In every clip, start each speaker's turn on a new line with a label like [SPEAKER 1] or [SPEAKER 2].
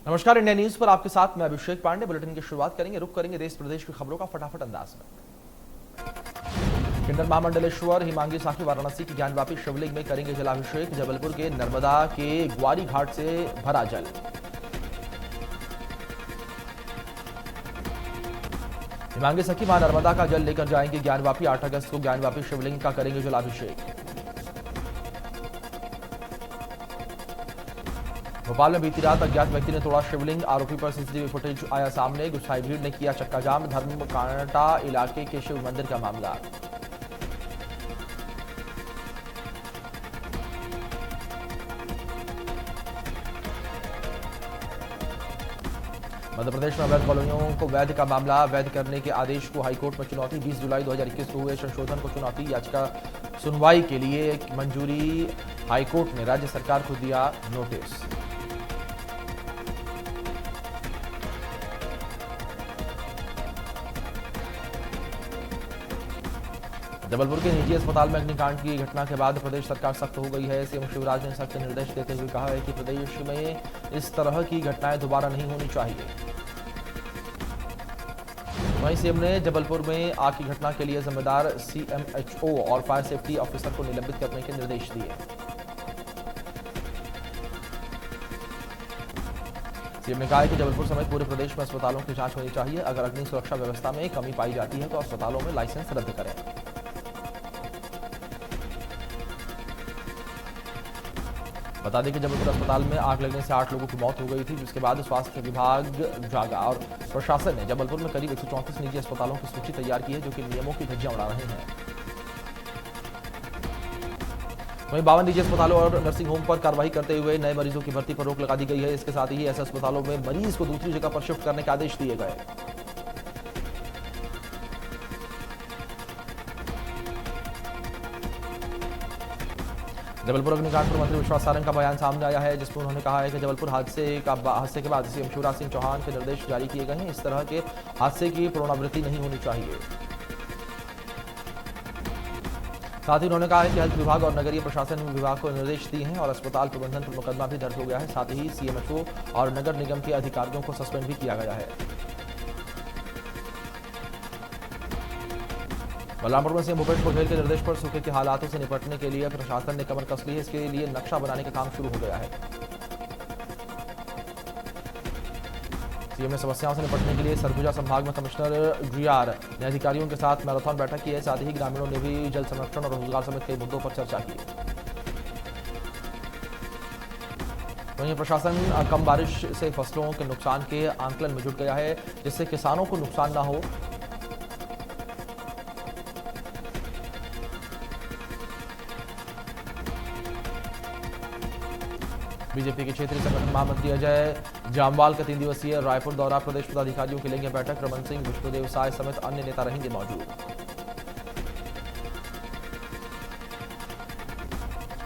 [SPEAKER 1] नमस्कार, India news पर आपके साथ मैं अभिषेक पांडे। बुलेटिन की शुरुआत करेंगे, रुक करेंगे देश प्रदेश की खबरों का फटाफट अंदाज में। किन्नर महामंडलेश्वर हिमांगी साखी वाराणसी की ज्ञानवापी शिवलिंग में करेंगे जलाभिषेक। जबलपुर के नर्मदा के ग्वारी घाट से भरा जल। हिमांगी सखी मां नर्मदा का जल लेकर जाएंगे ज्ञानवापी। 8 अगस्त को ज्ञानवापी शिवलिंग का करेंगे जलाभिषेक। भोपाल में बीती रात अज्ञात व्यक्ति ने तोड़ा शिवलिंग। आरोपी पर सीसीटीवी फुटेज आया सामने। गुस्साई भीड़ ने किया चक्का जाम। धर्मकांटा इलाके के शिव मंदिर का मामला। मध्य प्रदेश में अवैध कॉलोनियों को वैध का मामला। वैध करने के आदेश को हाईकोर्ट में चुनौती। 20 जुलाई 2021 को हुए संशोधन को चुनौती। याचिका सुनवाई के लिए मंजूरी। हाईकोर्ट ने राज्य सरकार को दिया नोटिस। जबलपुर के निजी अस्पताल में अग्निकांड की घटना के बाद प्रदेश सरकार सख्त हो गई है। सीएम शिवराज ने सख्त निर्देश देते हुए कहा है कि प्रदेश में इस तरह की घटनाएं दोबारा नहीं होनी चाहिए। वहीं सीएम ने जबलपुर में आग की घटना के लिए जिम्मेदार सीएमएचओ और फायर सेफ्टी ऑफिसर को निलंबित करने के निर्देश दिए। सीएम ने कहा है कि जबलपुर समेत पूरे प्रदेश में अस्पतालों की जांच होनी चाहिए। अगर अग्नि सुरक्षा व्यवस्था में कमी पाई जाती है तो अस्पतालों में लाइसेंस रद्द करें। बता दें कि जबलपुर अस्पताल में आग लगने से 8 लोगों की मौत हो गई थी, जिसके बाद स्वास्थ्य विभाग जागा और प्रशासन ने जबलपुर में करीब 134 निजी अस्पतालों की सूची तैयार की है, जो कि नियमों की धज्जियां उड़ा रहे हैं। वहीं 52 निजी अस्पतालों और नर्सिंग होम पर कार्रवाई करते हुए नए मरीजों की भर्ती पर रोक लगा दी गई है। इसके साथ ही ऐसे अस्पतालों में मरीज को दूसरी जगह पर शिफ्ट करने के आदेश दिए गए। जबलपुर अग्निकांड पर मंत्री विश्वास सारंग का बयान सामने आया है, जिसमें उन्होंने कहा है कि जबलपुर हादसे के बाद सीएम शिवराज सिंह चौहान के निर्देश जारी किए गए हैं। इस तरह के हादसे की पुनरावृत्ति नहीं होनी चाहिए। साथ ही उन्होंने कहा है कि हेल्थ विभाग और नगरीय प्रशासन विभाग को निर्देश दिए हैं और अस्पताल प्रबंधन पर मुकदमा भी दर्ज हो गया है। साथ ही सीएमएचओ और नगर निगम के अधिकारियों को सस्पेंड भी किया गया है। बलरामपुर में सीएम भूपेश बघेल के निर्देश पर सूखे के हालातों से निपटने के लिए प्रशासन ने कमर कस ली है। इसके लिए नक्शा बनाने का काम शुरू हो गया है। सीएम ने समस्याओं से निपटने के लिए सरगुजा संभाग में कमिश्नर GR ने अधिकारियों के साथ मैराथन बैठक की है। साथ ही ग्रामीणों ने भी जल संरक्षण और रोजगार समेत कई मुद्दों पर चर्चा की। वहीं प्रशासन कम बारिश से फसलों के नुकसान के आंकलन में जुट गया है, जिससे किसानों को नुकसान न हो। बीजेपी के क्षेत्रीय संगठन महामंत्री अजय जामवाल का 3 दिवसीय रायपुर दौरा। प्रदेश पदाधिकारियों की लेंगे बैठक। रमन सिंह, विष्णुदेव साय समेत अन्य नेता रहेंगे मौजूद।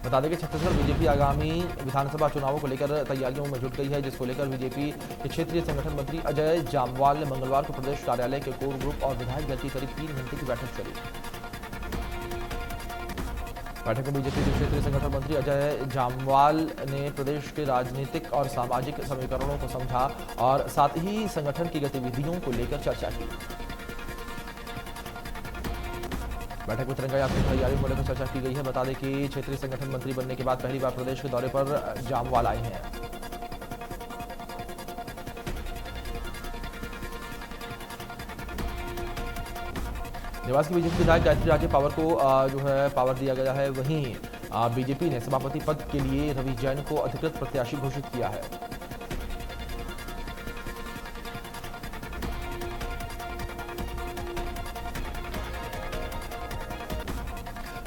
[SPEAKER 1] बता दें कि छत्तीसगढ़ बीजेपी आगामी विधानसभा चुनावों को लेकर तैयारियों में जुट गई है, जिसको लेकर बीजेपी के क्षेत्रीय संगठन मंत्री अजय जामवाल ने मंगलवार को प्रदेश कार्यालय के कोर ग्रुप और विधायक दल की करीब 3 घंटे की बैठक चली। बैठक में बीजेपी के क्षेत्रीय संगठन मंत्री अजय जामवाल ने प्रदेश के राजनीतिक और सामाजिक समीकरणों को समझा और साथ ही संगठन की गतिविधियों को लेकर चर्चा की। बैठक में तिरंगा यात्रा की तैयारियों को लेकर चर्चा की गई है। बता दें कि क्षेत्रीय संगठन मंत्री बनने के बाद पहली बार प्रदेश के दौरे पर जामवाल आए हैं। देवास की बीजेपी विधायक गायत्री राजे पावर को पावर दिया गया है। वहीं बीजेपी ने सभापति पद के लिए रवि जैन को अधिकृत प्रत्याशी घोषित किया है।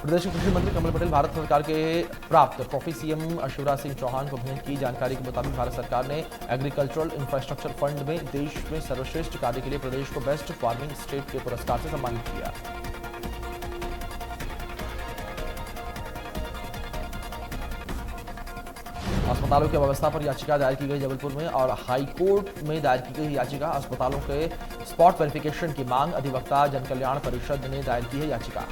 [SPEAKER 1] प्रदेश के कृषि मंत्री कमल पटेल भारत सरकार के प्राप्त ट्रॉफी सीएम शिवराज सिंह चौहान को भेंट की। जानकारी के मुताबिक भारत सरकार ने एग्रीकल्चरल इंफ्रास्ट्रक्चर फंड में देश में सर्वश्रेष्ठ कार्य के लिए प्रदेश को बेस्ट फार्मिंग स्टेट के पुरस्कार से सम्मानित किया। अस्पतालों की व्यवस्था पर याचिका दायर की गई जबलपुर में और हाईकोर्ट में दायर की गई याचिका। अस्पतालों के स्पॉट वेरिफिकेशन की मांग। अधिवक्ता जनकल्याण परिषद ने दायर की है याचिका।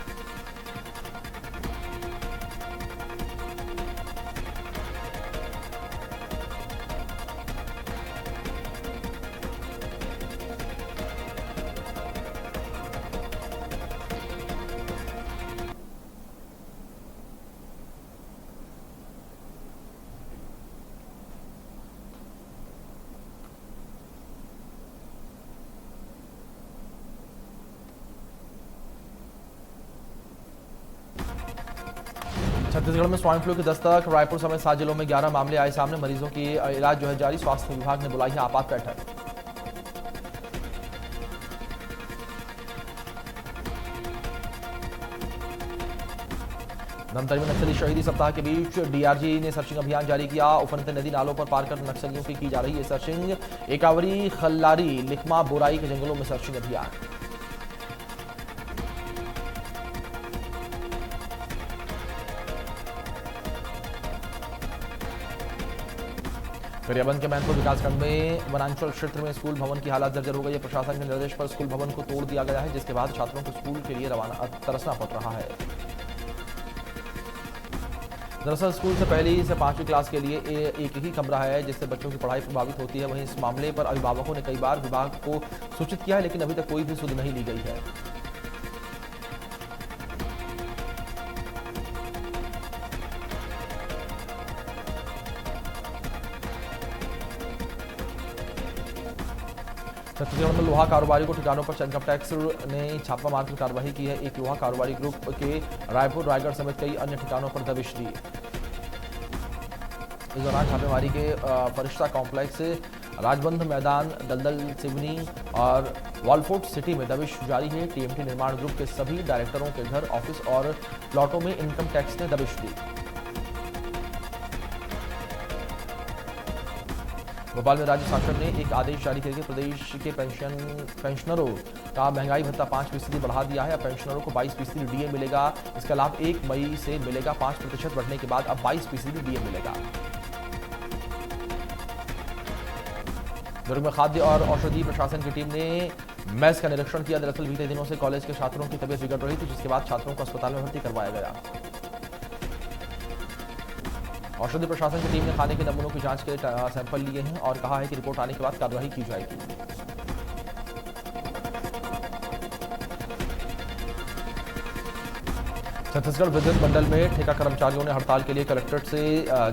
[SPEAKER 1] छत्तीसगढ़ में स्वाइन फ्लू की दस्तक, रायपुर समेत 7 जिलों में 11 मामले आए सामने। मरीजों की इलाज जो है जारी। स्वास्थ्य विभाग ने बुलाई है आपात बैठक। धमतरी में नक्सली शहीदी सप्ताह के बीच डीआरजी ने सर्चिंग अभियान जारी किया। उफनते नदी नालों पर पार कर नक्सलियों की जा रही है सर्चिंग। एकावरी, खल्लारी, लिखमा, बोराई के जंगलों में सर्चिंग अभियान। गरियाबंद के मैनपुर विकासखंड में वनांचल क्षेत्र में स्कूल भवन की हालत जर्जर हो गई है। प्रशासन के निर्देश पर स्कूल भवन को तोड़ दिया गया है, जिसके बाद छात्रों को स्कूल के लिए रवाना तरसना पड़ रहा है। दरअसल स्कूल से पहली से 5वीं क्लास के लिए एक ही कमरा है, जिससे बच्चों की पढ़ाई प्रभावित होती है। वहीं इस मामले पर अभिभावकों ने कई बार विभाग को सूचित किया है, लेकिन अभी तक कोई भी सुध नहीं ली गई है। छत्तीसगढ़ में लोहा कारोबारी को ठिकानों पर इनकम टैक्स ने छापा मारकर कार्रवाई की है। एक लोहा कारोबारी ग्रुप के रायपुर, रायगढ़ समेत कई अन्य ठिकानों पर दबिश दी। इस दौरान छापेमारी के फरिश्ता कॉम्प्लेक्स, राजबंध मैदान, दलदल सिवनी और वालफोर्ट सिटी में दबिश जारी है। टीएमटी निर्माण ग्रुप के सभी डायरेक्टरों के घर, ऑफिस और प्लॉटों में इनकम टैक्स ने दबिश दी। भोपाल में राज्य शासन ने एक आदेश जारी करके प्रदेश के पेंशनरों का महंगाई भत्ता 5% बढ़ा दिया है। अब पेंशनरों को 22% डीए मिलेगा। इसका लाभ 1 मई से मिलेगा। 5% बढ़ने के बाद अब 22% डीए मिलेगा। दुर्ग में खाद्य और औषधि प्रशासन की टीम ने मेस का निरीक्षण किया। दरअसल बीते दिनों से कॉलेज के छात्रों की तबीयत बिगड़ रही थी, जिसके बाद छात्रों को अस्पताल में भर्ती करवाया गया। औषधि प्रशासन की टीम ने खाने के नमूनों की जांच के लिए सैंपल लिए हैं और कहा है कि रिपोर्ट आने के बाद कार्रवाई की जाएगी। छत्तीसगढ़ विद्युत मंडल में ठेका कर्मचारियों ने हड़ताल के लिए कलेक्ट्रेट से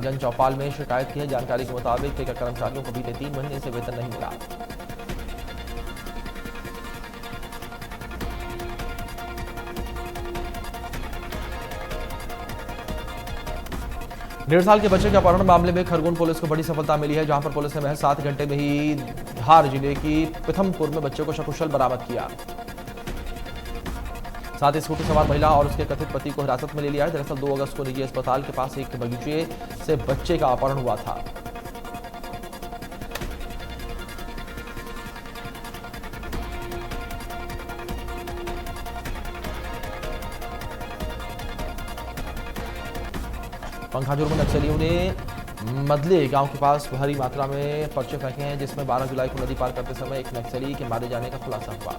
[SPEAKER 1] जन चौपाल में शिकायत की है। जानकारी के मुताबिक ठेका कर्मचारियों को बीते 3 महीने से वेतन नहीं मिला। डेढ़ साल के बच्चे के अपहरण मामले में खरगोन पुलिस को बड़ी सफलता मिली है, जहां पर पुलिस ने महज 7 घंटे में ही धार जिले की पिथमपुर में बच्चे को सकुशल बरामद किया। साथ ही स्कूटी सवार महिला और उसके कथित पति को हिरासत में ले लिया है। दरअसल 2 अगस्त को निजी अस्पताल के पास एक बगीचे से बच्चे का अपहरण हुआ था। पंखाजुर में नक्सलियों ने मदले गांव के पास भारी मात्रा में पर्चे फेंके हैं, जिसमें 12 जुलाई को नदी पार करते समय एक नक्सली के मारे जाने का खुलासा हुआ।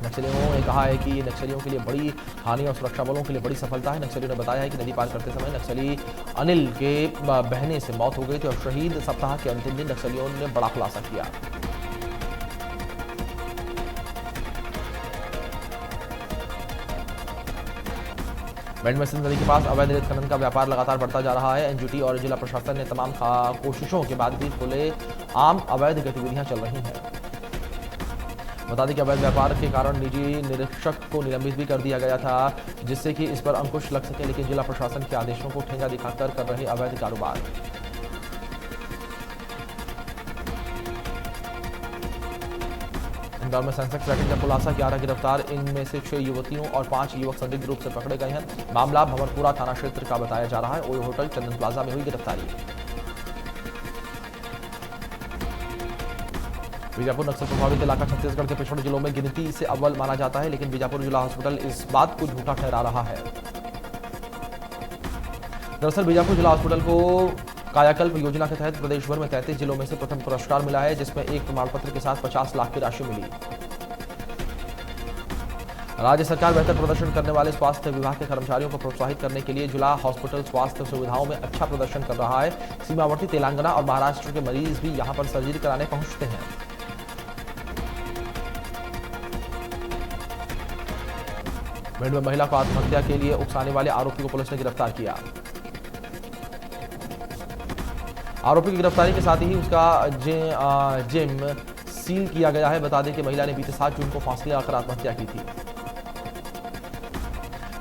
[SPEAKER 1] नक्सलियों ने कहा है कि ये नक्सलियों के लिए बड़ी हानि और सुरक्षा बलों के लिए बड़ी सफलता है। नक्सलियों ने बताया है कि नदी पार करते समय नक्सली अनिल के बहने से मौत हो गई थी और शहीद सप्ताह के अंतिम दिन नक्सलियों ने बड़ा खुलासा किया। बैंड में सिंध नदी के पास अवैध रेत खनन का व्यापार लगातार बढ़ता जा रहा है। एनजीटी और जिला प्रशासन ने तमाम कोशिशों के बाद भी खुले आम अवैध गतिविधियां चल रही हैं। बता दें कि अवैध व्यापार के कारण निजी निरीक्षक को निलंबित भी कर दिया गया था, जिससे कि इस पर अंकुश लग सके, लेकिन जिला प्रशासन के आदेशों को ठेंगा दिखाकर कर रहे अवैध कारोबार। इंदौर में सेंसेक्स रैकेट का खुलासा, 11 गिरफ्तार, इनमें से 6 युवतियों और 5 युवक संदिग्ध रूप से पकड़े गए हैं। मामला भंवरपुरा थाना क्षेत्र का बताया जा रहा है। ओयो होटल चंदन प्लाजा में हुई गिरफ्तारी। बीजापुर नक्सल प्रभावित इलाका छत्तीसगढ़ के पिछड़े जिलों में गिनती से अव्वल माना जाता है, लेकिन बीजापुर जिला हॉस्पिटल इस बात को झूठा ठहरा रहा है। दरअसल बीजापुर जिला हॉस्पिटल को कायाकल्प योजना के तहत प्रदेश भर में 33 जिलों में से प्रथम पुरस्कार मिला है, जिसमें एक प्रमाण पत्र के साथ 50 लाख की राशि मिली। राज्य सरकार बेहतर प्रदर्शन करने वाले स्वास्थ्य विभाग के कर्मचारियों को प्रोत्साहित करने के लिए जिला हॉस्पिटल स्वास्थ्य सुविधाओं में अच्छा प्रदर्शन कर रहा है। सीमावर्ती तेलंगाना और महाराष्ट्र के मरीज भी यहां पर सर्जरी कराने पहुंचते हैं। भिंड में महिला को आत्महत्या के लिए उकसाने वाले आरोपी को पुलिस ने गिरफ्तार किया। आरोपी की गिरफ्तारी के साथ ही उसका जिम सील किया गया है। बता दें कि महिला ने बीते 7 जून को फांसी लगाकर आत्महत्या की थी।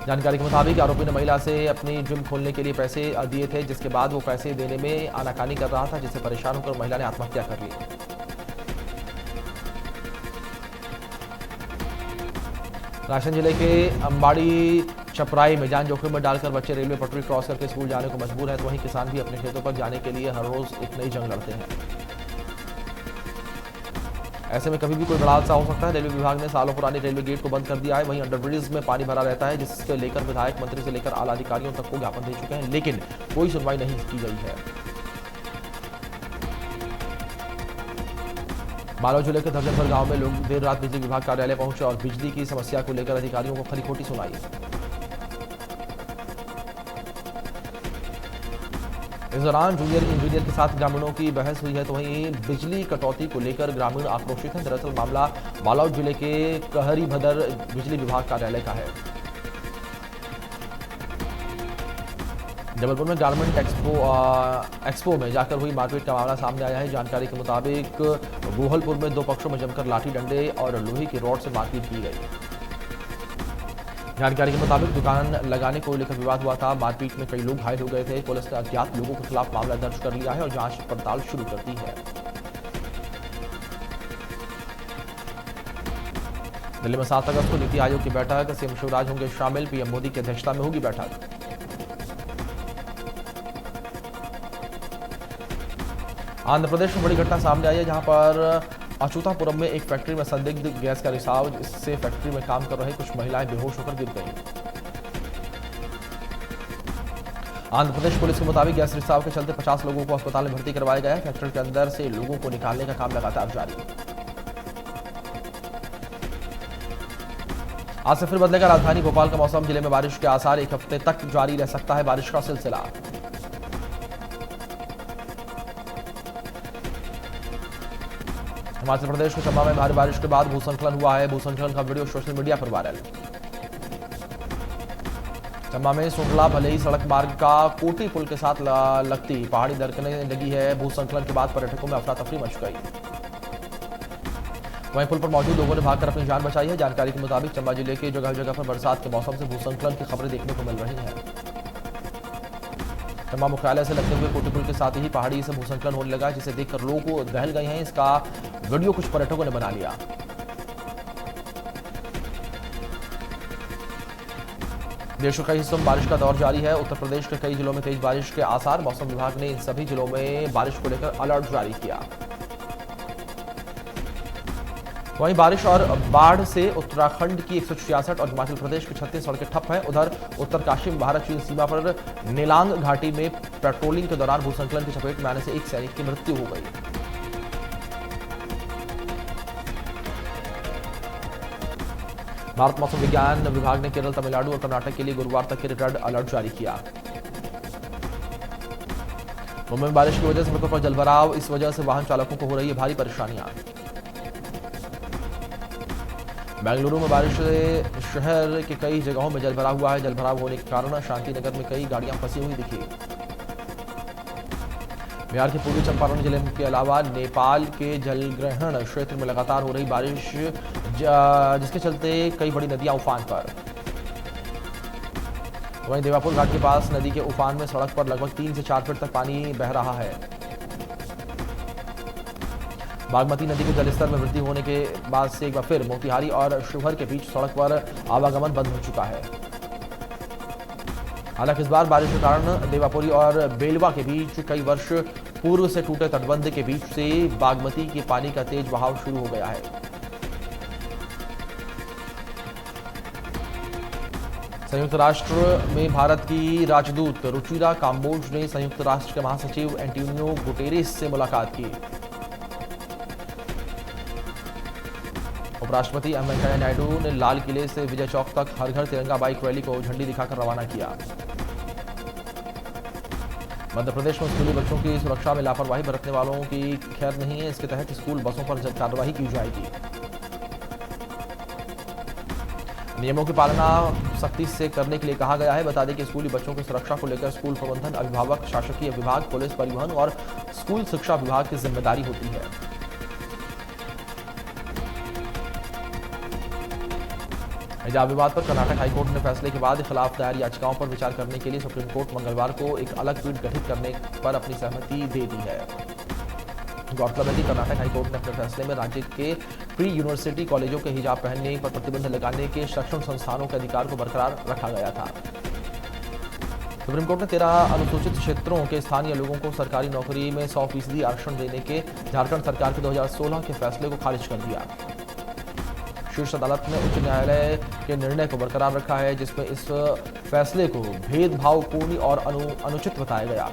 [SPEAKER 1] जानकारी के मुताबिक आरोपी ने महिला से अपनी जिम खोलने के लिए पैसे दिए थे, जिसके बाद वो पैसे देने में आनाकानी कर रहा था, जिससे परेशान होकर महिला ने आत्महत्या कर ली। रायसेन जिले के अंबाड़ी चपराई में जान जोखिम में डालकर बच्चे रेलवे पटरी क्रॉस करके स्कूल जाने को मजबूर है, तो वहीं किसान भी अपने खेतों पर जाने के लिए हर रोज एक नई जंग लड़ते हैं। ऐसे में कभी भी कोई बड़ा हादसा हो सकता है। रेलवे विभाग ने सालों पुरानी रेलवे गेट को बंद कर दिया है। वहीं अंडरब्रिज में पानी भरा रहता है, जिससे लेकर विधायक मंत्री से लेकर आला अधिकारियों तक को ज्ञापन दे चुके हैं, लेकिन कोई सुनवाई नहीं की गई है। बालोद जिले के धर्जनभर गांव में लोग देर रात बिजली विभाग कार्यालय पहुंचे और बिजली की समस्या को लेकर अधिकारियों को खरी खोटी सुनाई। इस दौरान जूनियर इंजीनियर के साथ ग्रामीणों की बहस हुई है, तो वहीं बिजली कटौती को लेकर ग्रामीण आक्रोशित हैं। दरअसल मामला बालोद जिले के कहरी भदर बिजली विभाग कार्यालय का है। जबलपुर में गारमेंट एक्सपो में जाकर हुई मारपीट का मामला सामने आया है। जानकारी के मुताबिक गोहलपुर में दो पक्षों में जमकर लाठी डंडे और लोहे की रॉड से मारपीट की गई। जानकारी के मुताबिक दुकान लगाने को लेकर विवाद हुआ था। मारपीट में कई लोग घायल हो गए थे। पुलिस ने अज्ञात लोगों के खिलाफ मामला दर्ज कर लिया है और जांच पड़ताल शुरू कर दी है। दिल्ली में 7 अगस्त को नीति आयोग की बैठक, सीएम शिवराज होंगे शामिल। पीएम मोदी की अध्यक्षता में होगी बैठक। आंध्र प्रदेश में बड़ी घटना सामने आई है, जहां पर अचूतापुरम में एक फैक्ट्री में संदिग्ध गैस का रिसाव, जिससे फैक्ट्री में काम कर रहे कुछ महिलाएं बेहोश होकर गिर गईं। आंध्र प्रदेश पुलिस के मुताबिक गैस रिसाव के चलते 50 लोगों को अस्पताल में भर्ती करवाया गया है। फैक्ट्री के अंदर से लोगों को निकालने का काम लगातार जारी है। आज से फिर बदलेगा राजधानी भोपाल का मौसम। जिले में बारिश के आसार एक हफ्ते तक जारी रह सकता है बारिश का सिलसिला। हिमाचल प्रदेश के चंबा में भारी बारिश के बाद भूस्खलन हुआ है। भूस्खलन का वीडियो सोशल मीडिया पर वायरल। चंबा में सुंडला भलेई सड़क मार्ग का कोटी पुल के साथ लगती पहाड़ी दरकने लगी है। भूस्खलन के बाद पर्यटकों में अफरा तफरी मच गई। वहीं पुल पर मौजूद लोगों ने भागकर अपनी जान बचाई है। जानकारी के मुताबिक चंबा जिले के जगह जगह पर बरसात के मौसम से भूस्खलन की खबरें देखने को मिल रही हैं। चंबा मुख्यालय से लगते हुए कोटी पुल के साथ ही पहाड़ी से भूस्खलन होने लगा, जिसे देखकर लोग दहल गए हैं। इसका वीडियो कुछ पर्यटकों ने बना लिया। देश के कई हिस्सों में बारिश का दौर जारी है। उत्तर प्रदेश के कई जिलों में तेज बारिश के आसार। मौसम विभाग ने इन सभी जिलों में बारिश को लेकर अलर्ट जारी किया। वहीं बारिश और बाढ़ से उत्तराखंड की 166 और हिमाचल प्रदेश की 36 सड़कें ठप हैं। उधर उत्तरकाशी में भारत चीन सीमा पर नेलांग घाटी में पेट्रोलिंग के दौरान भूस्खलन की चपेट में आने से एक सैनिक की मृत्यु हो गई। भारत मौसम विज्ञान विभाग ने केरल, तमिलनाडु और कर्नाटक के लिए गुरुवार तक के रेड अलर्ट जारी किया। मुंबई में बारिश की वजह से सड़कों पर जलभराव। इस वजह से वाहन चालकों को हो रही है भारी परेशानियां। बेंगलुरु में बारिश से शहर के कई जगहों में जलभराव हुआ है। जलभराव होने के कारण शांति नगर में कई गाड़ियां फंसी हुई दिखी। बिहार के पूर्वी चंपारण जिले के अलावा नेपाल के जलग्रहण क्षेत्र में लगातार हो रही बारिश, जिसके चलते कई बड़ी नदियां उफान पर। वहीं देवापुर घाट के पास नदी के उफान में सड़क पर लगभग 3 से 4 फीट तक पानी बह रहा है। बागमती नदी के जलस्तर में वृद्धि होने के बाद से एक बार फिर मोतिहारी और शिवहर के बीच सड़क पर आवागमन बंद हो चुका है। हालांकि इस बार बारिश के कारण देवापुरी और बेलवा के बीच कई वर्ष पूर्व से टूटे तटबंध के बीच से बागमती के पानी का तेज बहाव शुरू हो गया है। संयुक्त राष्ट्र में भारत की राजदूत रुचिरा काम्बोज ने संयुक्त राष्ट्र के महासचिव एंटोनियो गुटेरेस से मुलाकात की। उपराष्ट्रपति एम वेंकैया नायडू ने लाल किले से विजय चौक तक हर घर तिरंगा बाइक रैली को झंडी दिखाकर रवाना किया। मध्य प्रदेश में स्कूली बच्चों की सुरक्षा में लापरवाही बरतने वालों की खैर नहीं है। इसके तहत स्कूल बसों पर कार्रवाई की जाएगी। नियमों की पालना सख्ती से करने के लिए कहा गया है। बता दें कि स्कूली बच्चों की सुरक्षा को लेकर स्कूल प्रबंधन, अभिभावक, शासकीय विभाग, पुलिस, परिवहन और स्कूल शिक्षा विभाग की जिम्मेदारी होती है। हिजाब विवाद पर कर्नाटक हाईकोर्ट ने फैसले के बाद खिलाफ दायर याचिकाओं पर विचार करने के लिए सुप्रीम कोर्ट मंगलवार को एक अलग पीठ गठित करने पर अपनी सहमति दे दी है। गौरतलब है कि कर्नाटक हाईकोर्ट ने अपने फैसले में राज्य के प्री यूनिवर्सिटी कॉलेजों के हिजाब पहनने पर प्रतिबंध लगाने के शैक्षणिक संस्थानों के अधिकार को बरकरार रखा गया था। सुप्रीम कोर्ट ने 13 अनुसूचित क्षेत्रों के स्थानीय लोगों को सरकारी नौकरी में 100% आरक्षण देने के झारखंड सरकार के 2016 के फैसले को खारिज कर दिया। शीर्ष अदालत ने उच्च न्यायालय के निर्णय को बरकरार रखा है, जिसमें इस फैसले को भेदभावपूर्ण और अनुचित बताया गया।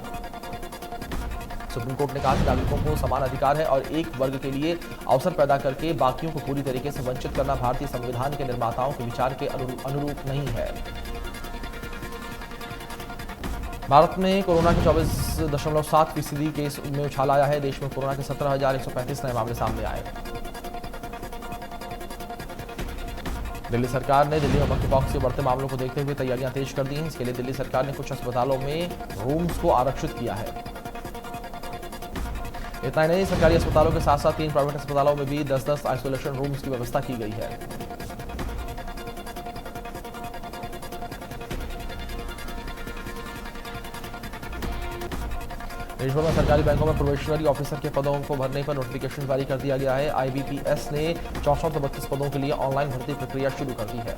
[SPEAKER 1] सुप्रीम कोर्ट ने कहा कि नागरिकों को समान अधिकार है और एक वर्ग के लिए अवसर पैदा करके बाकियों को पूरी तरीके से वंचित करना भारतीय संविधान के निर्माताओं के विचार के अनुरूप नहीं है। भारत में कोरोना के 24.7% केस में उछाल आया है। देश में कोरोना के 17,135 नए मामले सामने आए। दिल्ली सरकार ने दिल्ली में मंकीपॉक्स के बढ़ते मामलों को देखते हुए तैयारियां तेज कर दी हैं। इसके लिए दिल्ली सरकार ने कुछ अस्पतालों में रूम्स को आरक्षित किया है। इतना ही नहीं, सरकारी अस्पतालों के साथ साथ 3 प्राइवेट अस्पतालों में भी 10-10 आइसोलेशन रूम्स की व्यवस्था की गई है। देशभर में सरकारी बैंकों में प्रोबेशनरी ऑफिसर के पदों को भरने पर नोटिफिकेशन जारी कर दिया गया है। आईबीपीएस ने 6432 पदों के लिए ऑनलाइन भर्ती प्रक्रिया शुरू कर दी है।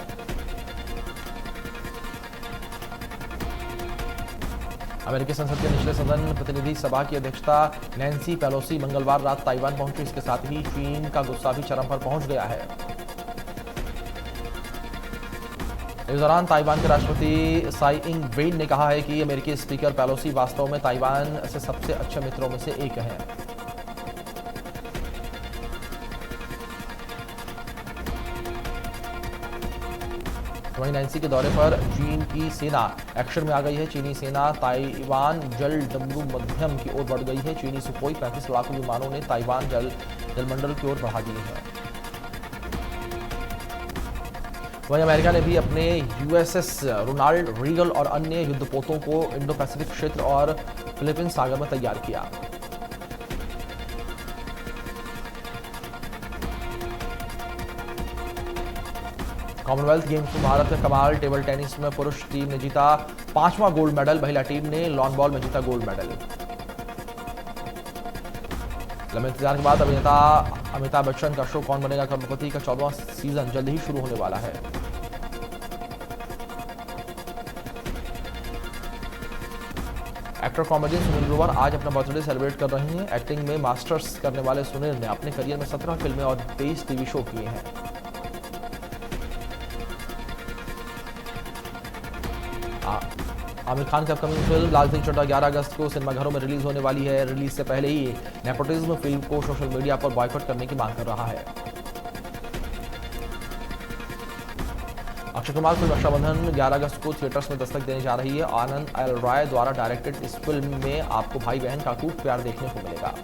[SPEAKER 1] अमेरिकी संसद के निचले सदन प्रतिनिधि सभा की अध्यक्षता नैन्सी पेलोसी मंगलवार रात ताइवान पहुंची। इसके साथ ही चीन का गुस्सा भी चरम पर पहुंच गया है। इस दौरान ताइवान के राष्ट्रपति साई इंग वेन ने कहा है कि अमेरिकी स्पीकर पेलोसी वास्तव में ताइवान से सबसे अच्छे मित्रों में से एक है। वहीं नैन्सी के दौरे पर चीन की सेना एक्शन में आ गई है। चीनी सेना ताइवान जल डमरू मध्यम की ओर बढ़ गई है। चीनी सुखोई 35 लड़ाकू विमानों ने ताइवान जलमंडल की ओर बढ़ा दिए हैं। वहीं अमेरिका ने भी अपने यूएसएस रोनाल्ड रीगल और अन्य युद्धपोतों को इंडो पैसिफिक क्षेत्र और फिलीपींस सागर में तैयार किया। कॉमनवेल्थ गेम्स में भारत का कमाल। टेबल टेनिस में पुरुष टीम ने जीता 5वां गोल्ड मेडल। महिला टीम ने लॉन बॉल में जीता गोल्ड मेडल। लंबे इंतजार के बाद अभिनेता अमिताभ बच्चन का शो कौन बनेगा करोड़पति का 14वां सीजन जल्द ही शुरू होने वाला है। एक्टर कॉमेडियन सुनील ग्रोवर आज अपना बर्थडे सेलिब्रेट कर रहे हैं। एक्टिंग में मास्टर्स करने वाले सुनील ने अपने करियर में 17 फिल्में और 23 टीवी शो किए हैं। आमिर खान की अपकमिंग फिल्म लाल सिंह चड्ढा 11 अगस्त को सिनेमाघरों में रिलीज होने वाली है। रिलीज से पहले ही नेपोटिज्म फिल्म को सोशल मीडिया पर बॉयकॉट करने की मांग कर रहा है। अक्षय कुमार फिल्म रक्षाबंधन 11 अगस्त को थिएटर्स में दस्तक देने जा रही है। आनंद एल राय द्वारा डायरेक्टेड इस फिल्म में आपको भाई बहन का खूब प्यार देखने को मिलेगा।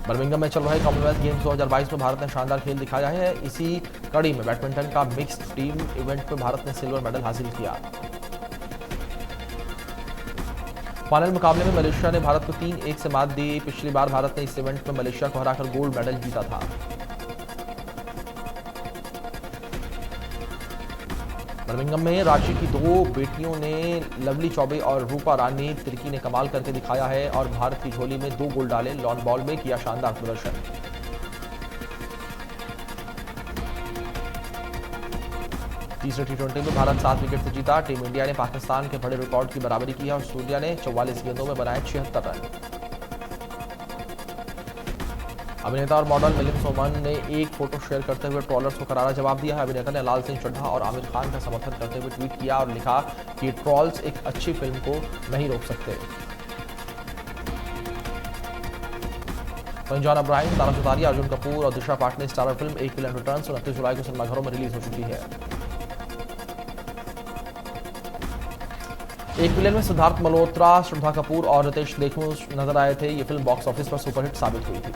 [SPEAKER 1] बर्मिंघम में चल रहे कॉमनवेल्थ गेम्स 2022 में भारत ने शानदार खेल दिखाया है। इसी कड़ी में बैडमिंटन का मिक्स्ड टीम इवेंट में भारत ने सिल्वर मेडल हासिल किया। फाइनल मुकाबले में मलेशिया ने भारत को 3-1 से मात दी। पिछली बार भारत ने इस इवेंट में मलेशिया को हराकर गोल्ड मेडल जीता था। बर्मिंघम में रांची की 2 बेटियों ने लवली चौबे और रूपा रानी तिर्की ने कमाल करके दिखाया है और भारत की झोली में 2 गोल डाले। लॉन बॉल में किया शानदार प्रदर्शन। तीसरे टी20 में भारत 7 विकेट से जीता। टीम इंडिया ने पाकिस्तान के बड़े रिकॉर्ड की बराबरी की है और सूर्या ने 44 गेंदों में बनाए 76 रन। अभिनेता और मॉडल मिलिंद सोमन ने एक फोटो शेयर करते हुए ट्रोलर्स को करारा जवाब दिया है। अभिनेता ने लाल सिंह चड्ढा और आमिर खान का समर्थन करते हुए ट्वीट किया और लिखा कि ट्रोल्स एक अच्छी फिल्म को नहीं रोक सकते। जॉन अब्राहम, तारा सुतारिया, अर्जुन कपूर और दिशा पाटनी स्टारर फिल्म एक विलन रिटर्न्स 29 जुलाई को सिनेमाघरों में रिलीज हो चुकी है। एक विलन में सिद्धार्थ मल्होत्रा, श्रद्धा कपूर और रितेश देशमुख नजर आए थे। ये फिल्म बॉक्स ऑफिस पर सुपरहिट साबित हुई थी।